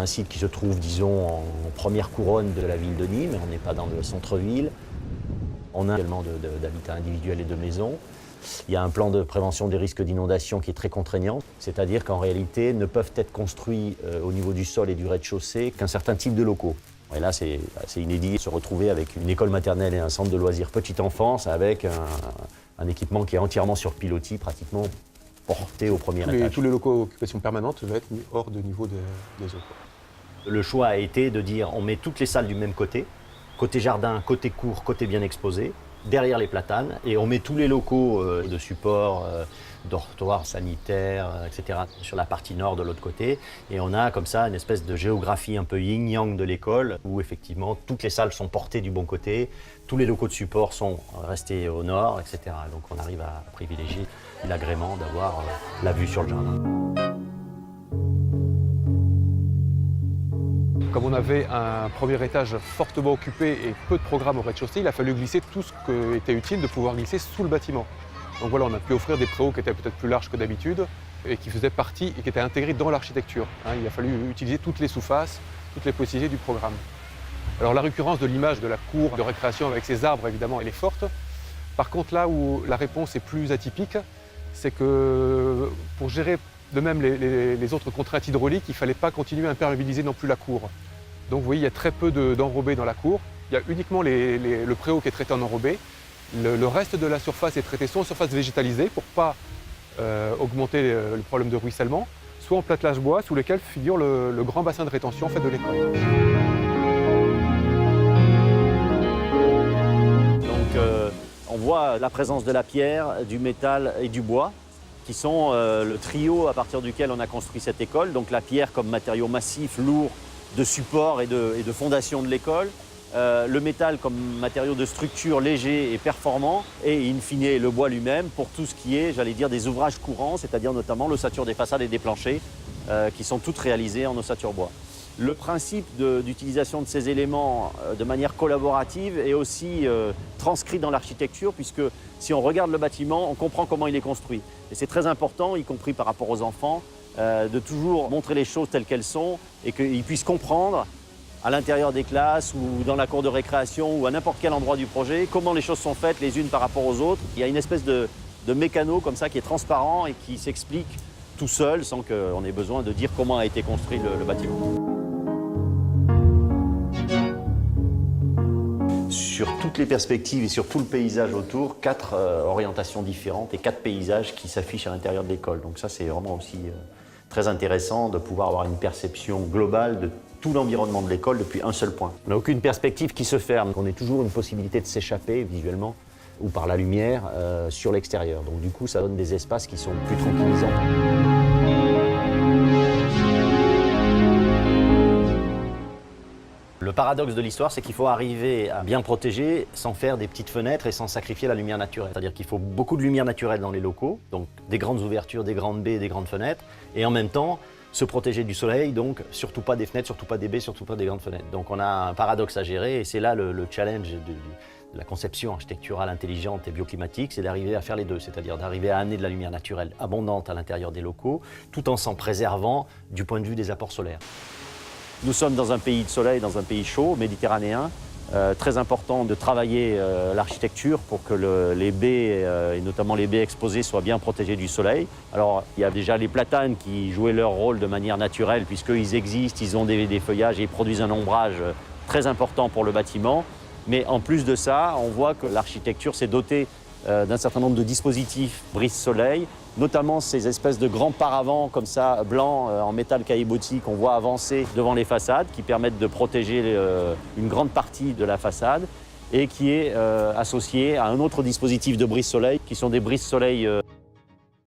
site qui se trouve, disons, en première couronne de la ville de Nîmes, on n'est pas dans le centre-ville. On a également d'habitat individuel et de maisons. Il y a un plan de prévention des risques d'inondation qui est très contraignant, c'est-à-dire qu'en réalité, ne peuvent être construits au niveau du sol et du rez-de-chaussée qu'un certain type de locaux. Et là, c'est assez inédit de se retrouver avec une école maternelle et un centre de loisirs petite enfance avec un équipement qui est entièrement sur pilotis, pratiquement porté au premier étage. Tous les locaux à occupation permanente doivent être mis hors de niveau des autres. Le choix a été de dire on met toutes les salles du même côté jardin, côté cour, côté bien exposé, derrière les platanes, et on met tous les locaux de support, dortoirs sanitaires, etc., sur la partie nord de l'autre côté. Et on a comme ça une espèce de géographie un peu yin-yang de l'école, où effectivement toutes les salles sont portées du bon côté, tous les locaux de support sont restés au nord, etc. Donc on arrive à privilégier l'agrément d'avoir la vue sur le jardin. Comme on avait un premier étage fortement occupé et peu de programmes au rez-de-chaussée, il a fallu glisser tout ce qui était utile de pouvoir glisser sous le bâtiment. Donc voilà, on a pu offrir des préaux qui étaient peut-être plus larges que d'habitude et qui faisaient partie et qui étaient intégrés dans l'architecture. Il a fallu utiliser toutes les sous-faces, toutes les possibilités du programme. Alors la récurrence de l'image de la cour de récréation avec ses arbres, évidemment, elle est forte. Par contre, là où la réponse est plus atypique, c'est que pour gérer de même les autres contraintes hydrauliques, il ne fallait pas continuer à imperméabiliser non plus la cour. Donc vous voyez, il y a très peu d'enrobés dans la cour. Il y a uniquement le préau qui est traité en enrobé. Le reste de la surface est traité soit en surface végétalisée pour ne pas augmenter le problème de ruissellement, soit en platelage bois sous lequel figure le grand bassin de rétention en fait, de l'école. Donc on voit la présence de la pierre, du métal et du bois, qui sont le trio à partir duquel on a construit cette école. Donc la pierre comme matériau massif, lourd, de support et de fondation de l'école. Le métal comme matériau de structure léger et performant. Et in fine, le bois lui-même pour tout ce qui est, j'allais dire, des ouvrages courants, c'est-à-dire notamment l'ossature des façades et des planchers, qui sont toutes réalisées en ossature bois. Le principe d'utilisation de ces éléments de manière collaborative est aussi transcrit dans l'architecture, puisque si on regarde le bâtiment, on comprend comment il est construit. Et c'est très important, y compris par rapport aux enfants, de toujours montrer les choses telles qu'elles sont et qu'ils puissent comprendre à l'intérieur des classes ou dans la cour de récréation ou à n'importe quel endroit du projet, comment les choses sont faites les unes par rapport aux autres. Il y a une espèce de mécano comme ça qui est transparent et qui s'explique tout seul sans qu'on ait besoin de dire comment a été construit le bâtiment. Sur toutes les perspectives et sur tout le paysage autour, 4 orientations différentes et 4 paysages qui s'affichent à l'intérieur de l'école. Donc ça, c'est vraiment aussi très intéressant de pouvoir avoir une perception globale de tout l'environnement de l'école depuis un seul point. On n'a aucune perspective qui se ferme. On a toujours une possibilité de s'échapper visuellement ou par la lumière sur l'extérieur. Donc du coup, ça donne des espaces qui sont plus tranquillisants. Le paradoxe de l'histoire, c'est qu'il faut arriver à bien protéger sans faire des petites fenêtres et sans sacrifier la lumière naturelle. C'est-à-dire qu'il faut beaucoup de lumière naturelle dans les locaux, donc des grandes ouvertures, des grandes baies, des grandes fenêtres, et en même temps se protéger du soleil, donc surtout pas des fenêtres, surtout pas des baies, surtout pas des grandes fenêtres. Donc on a un paradoxe à gérer et c'est là le challenge de la conception architecturale intelligente et bioclimatique, c'est d'arriver à faire les deux, c'est-à-dire d'arriver à amener de la lumière naturelle abondante à l'intérieur des locaux, tout en s'en préservant du point de vue des apports solaires. Nous sommes dans un pays de soleil, dans un pays chaud, méditerranéen. Très important de travailler l'architecture pour que les baies, et notamment les baies exposées, soient bien protégées du soleil. Alors, il y a déjà les platanes qui jouaient leur rôle de manière naturelle, puisqu'ils existent, ils ont des feuillages et ils produisent un ombrage très important pour le bâtiment. Mais en plus de ça, on voit que l'architecture s'est dotée d'un certain nombre de dispositifs brise-soleil, notamment ces espèces de grands paravents comme ça, blancs en métal caillebotis qu'on voit avancer devant les façades, qui permettent de protéger une grande partie de la façade et qui est associé à un autre dispositif de brise-soleil, qui sont des brises-soleil